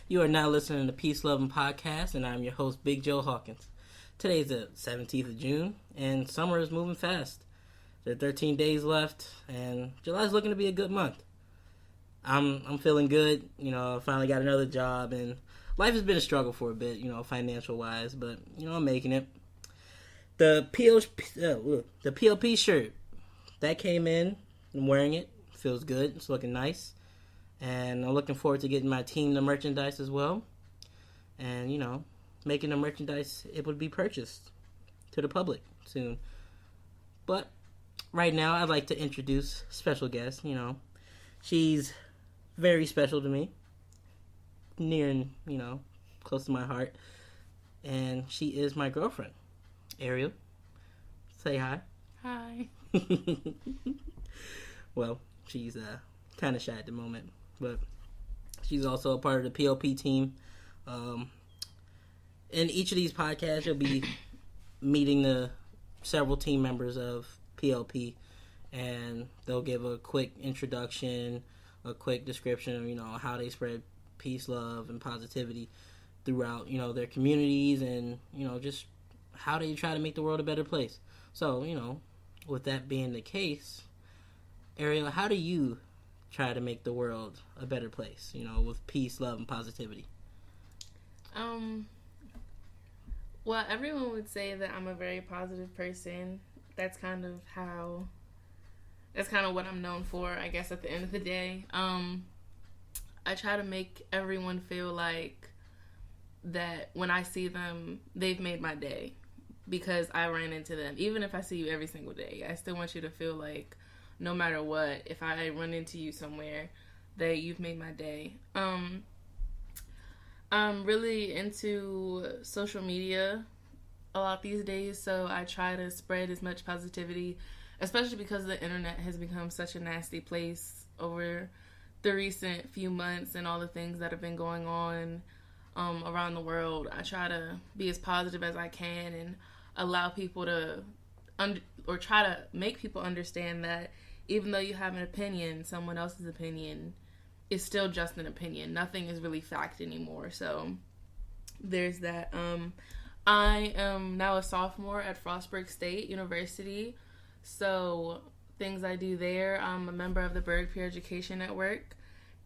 You are now listening to Peace, Love, and Podcast, and I'm your host, Big Joe Hawkins. Today's the 17th of June, and summer is moving fast. There are 13 days left, and July's looking to be a good month. I'm feeling good. I finally got another job, and life has been a struggle for a bit, financial-wise, but, I'm making it. The PLP shirt, that came in. I'm wearing it. Feels good. It's looking nice. And I'm looking forward to getting my team the merchandise as well. And, making the merchandise able to be purchased to the public soon. But right now, I'd like to introduce a special guest. She's very special to me. Near and, close to my heart. And she is my girlfriend, Ariel. Say hi. Hi. Well, she's kind of shy at the moment. But she's also a part of the PLP team. In each of these podcasts, you'll be meeting the several team members of PLP, and they'll give a quick introduction, a quick description of, how they spread peace, love, and positivity throughout, their communities and, just how they try to make the world a better place. So, with that being the case, Ariel, how do you try to make the world a better place, with peace, love, and positivity? Well, everyone would say that I'm a very positive person. That's kind of what I'm known for, I guess, at the end of the day. I try to make everyone feel like that when I see them, they've made my day because I ran into them. Even if I see you every single day, I still want you to feel like no matter what, if I run into you somewhere, that you've made my day. I'm really into social media a lot these days, so I try to spread as much positivity, especially because the internet has become such a nasty place over the recent few months and all the things that have been going on around the world. I try to be as positive as I can and allow people to try to make people understand that even though you have an opinion, someone else's opinion is still just an opinion. Nothing is really fact anymore. So there's that. I am now a sophomore at Frostburg State University. So things I do there, I'm a member of the Berg Peer Education Network.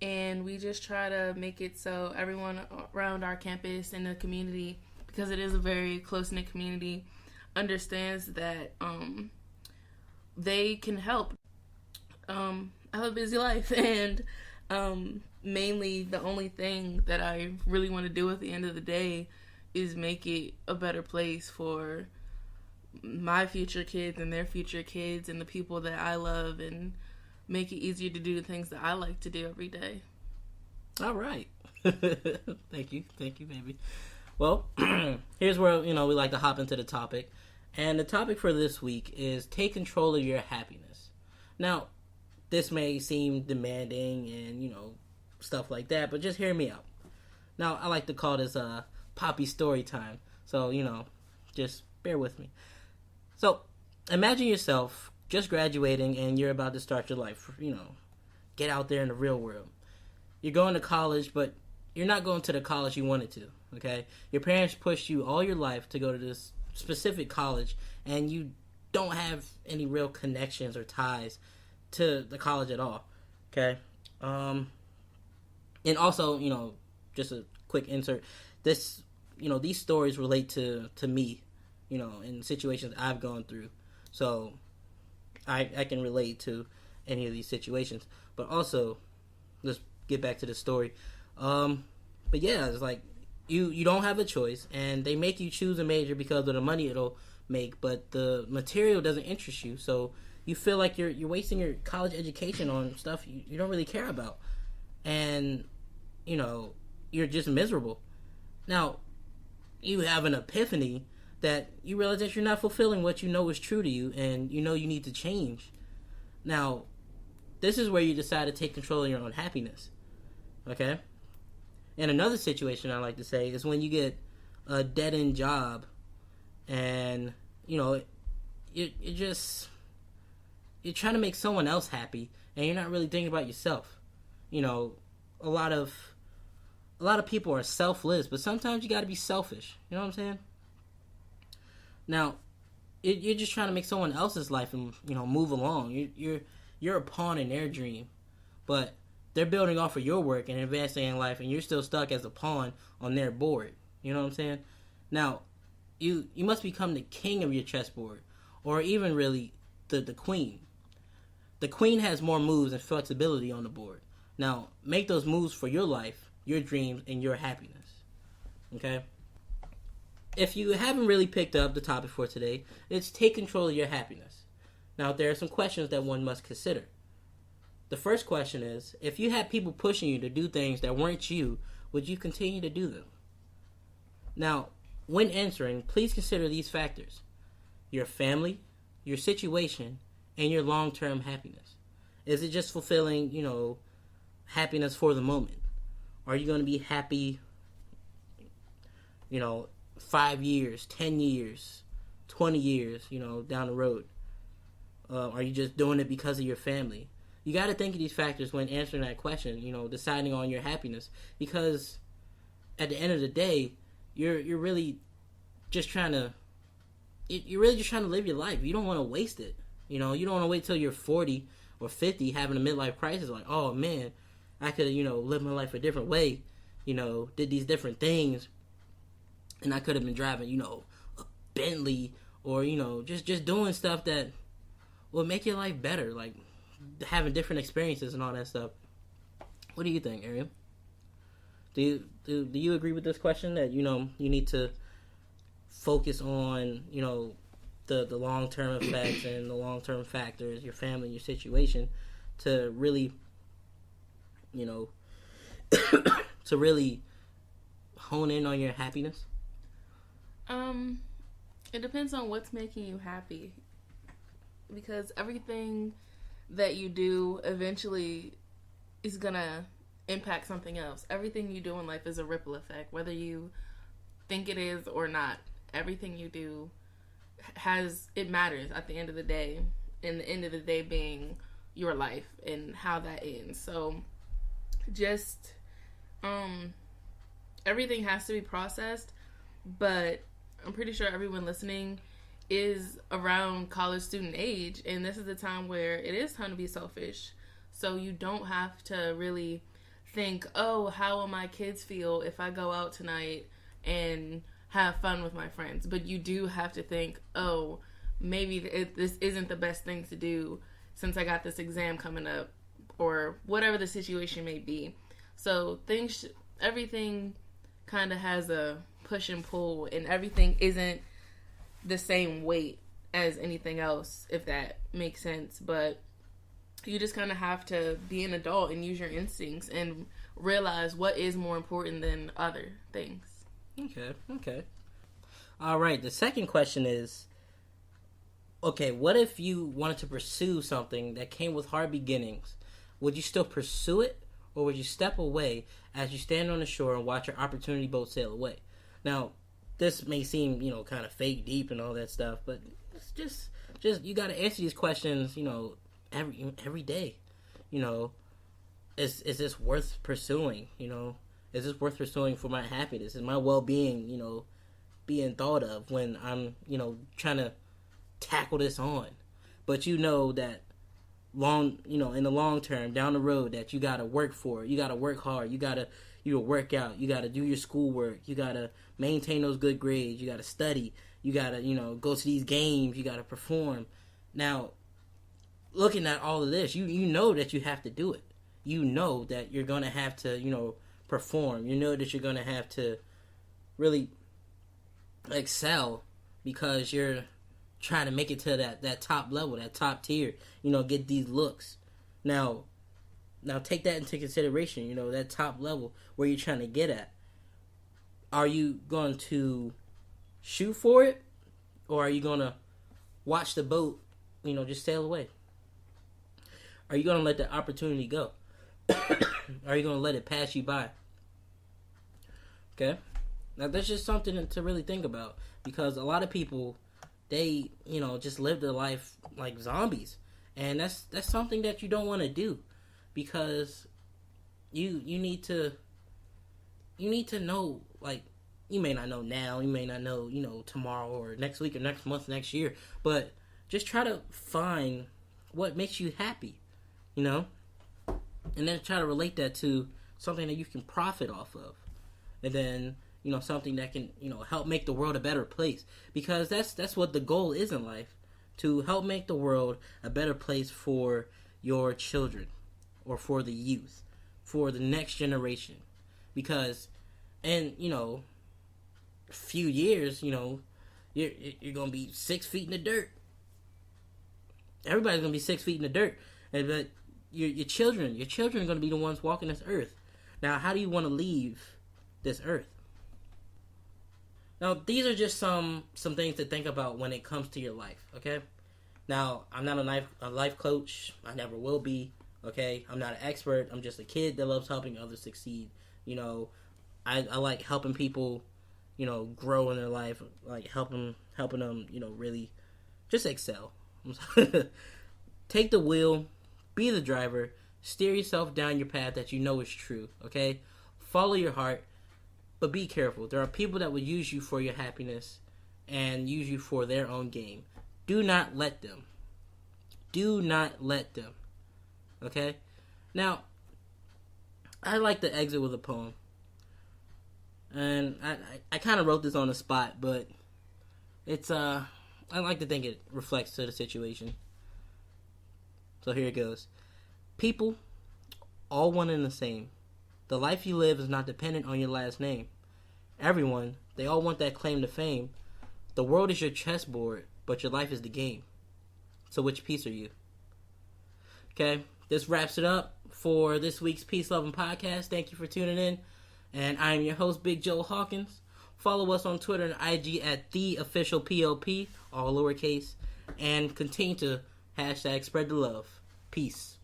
And we just try to make it so everyone around our campus and the community, because it is a very close-knit community, understands that they can help. I have a busy life, and mainly the only thing that I really want to do at the end of the day is make it a better place for my future kids and their future kids and the people that I love, and make it easier to do the things that I like to do every day. All right. Thank you, baby. Well, here's where, we like to hop into the topic. And the topic for this week is take control of your happiness. Now, this may seem demanding and, stuff like that, but just hear me out. Now, I like to call this Poppy story time. So, just bear with me. So, imagine yourself just graduating and you're about to start your life, get out there in the real world. You're going to college, but you're not going to the college you wanted to, okay? Your parents pushed you all your life to go to this specific college, and you don't have any real connections or ties to the college at all, okay? And also, just a quick insert, this, these stories relate to me, in situations I've gone through. So I can relate to any of these situations. But also, let's get back to the story. But yeah, it's like you don't have a choice, and they make you choose a major because of the money it'll make, but the material doesn't interest you. So you feel like you're wasting your college education on stuff you don't really care about. And, you're just miserable. Now, you have an epiphany that you realize that you're not fulfilling what you know is true to you, and you need to change. Now, this is where you decide to take control of your own happiness. Okay? And another situation I like to say is when you get a dead-end job and, you're trying to make someone else happy and you're not really thinking about yourself. A lot of a lot of people are selfless, but sometimes you got to be selfish. You know what I'm saying? Now, you're just trying to make someone else's life and move along. You're a pawn in their dream, but they're building off of your work and advancing in life, and you're still stuck as a pawn on their board. You know what I'm saying? Now, you must become the king of your chessboard, or even really the queen. The queen has more moves and flexibility on the board. Now, make those moves for your life, your dreams, and your happiness. Okay? If you haven't really picked up the topic for today, it's take control of your happiness. Now, there are some questions that one must consider. The first question is, if you had people pushing you to do things that weren't you, would you continue to do them? Now, when answering, please consider these factors: your family, your situation, and your long-term happiness. Is it just fulfilling, happiness for the moment? Are you going to be happy, 5 years, 10 years, 20 years, down the road? Are you just doing it because of your family? You got to think of these factors when answering that question, deciding on your happiness. Because at the end of the day, you're really just trying to live your life. You don't want to waste it. You don't want to wait till you're 40 or 50 having a midlife crisis like, oh man, I could have, lived my life a different way, did these different things, and I could have been driving, a Bentley, or, just doing stuff that will make your life better, like having different experiences and all that stuff. What do you think, Ariel? Do you agree with this question that, you need to focus on, the long-term effects and the long-term factors, your family, your situation, to really, to really hone in on your happiness? It depends on what's making you happy, because everything that you do eventually is gonna impact something else. Everything you do in life is a ripple effect, whether you think it is or not. Everything you do it matters at the end of the day, and the end of the day being your life and how that ends. So just everything has to be processed, but I'm pretty sure everyone listening is around college student age, and this is the time where it is time to be selfish. So you don't have to really think, oh, how will my kids feel if I go out tonight and have fun with my friends? But you do have to think, oh, maybe this isn't the best thing to do since I got this exam coming up, or whatever the situation may be. So everything kind of has a push and pull, and everything isn't the same weight as anything else, if that makes sense. But you just kind of have to be an adult and use your instincts and realize what is more important than other things. Okay. All right, the second question is, okay, what if you wanted to pursue something that came with hard beginnings? Would you still pursue it, or would you step away as you stand on the shore and watch your opportunity boat sail away? Now, this may seem, kind of fake deep and all that stuff, but it's just you got to answer these questions, every day. Is this worth pursuing? Is this worth pursuing for my happiness? Is my well-being, being thought of when I'm, trying to tackle this on? But that in the long term, down the road, that you got to work for it. You got to work hard. You got to work out. You got to do your schoolwork. You got to maintain those good grades. You got to study. You got to, go to these games. You got to perform. Now, looking at all of this, you know that you have to do it. You know that you're going to have to, perform. You know that you're going to have to really excel, because you're trying to make it to that top level, that top tier, get these looks. Now take that into consideration, that top level where you're trying to get at. Are you going to shoot for it, or are you going to watch the boat, just sail away? Are you going to let the opportunity go? Are you going to let it pass you by? Okay? Now, that's just something to really think about, because a lot of people, they, just live their life like zombies. And that's something that you don't want to do, because you need to you need to know, like, you may not know now, you may not know, tomorrow or next week or next month, next year, but just try to find what makes you happy, and then try to relate that to something that you can profit off of, and then, something that can, help make the world a better place, because that's what the goal is in life, to help make the world a better place for your children, or for the youth, for the next generation, because, and, a few years, you're gonna be 6 feet in the dirt. Everybody's gonna be 6 feet in the dirt, but your children are gonna be the ones walking this earth. Now, how do you want to leave this earth? Now, these are just some things to think about when it comes to your life. Okay. Now, I'm not a life coach. I never will be. Okay. I'm not an expert. I'm just a kid that loves helping others succeed. I like helping people, grow in their life, like helping them, really just excel. Take the wheel, be the driver, steer yourself down your path that you know is true, okay? Follow your heart, but be careful. There are people that will use you for your happiness and use you for their own gain. Do not let them. Do not let them. Okay? Now, I like to exit with a poem. And I kind of wrote this on the spot, but it's I like to think it reflects to the situation. So here it goes. People, all one and the same. The life you live is not dependent on your last name. Everyone, they all want that claim to fame. The world is your chessboard, but your life is the game. So which piece are you? Okay, this wraps it up for this week's Peace, Love, and Podcast. Thank you for tuning in. And I am your host, Big Joe Hawkins. Follow us on Twitter and IG at TheOfficialPOP, all lowercase. And continue to # spread the love. Peace.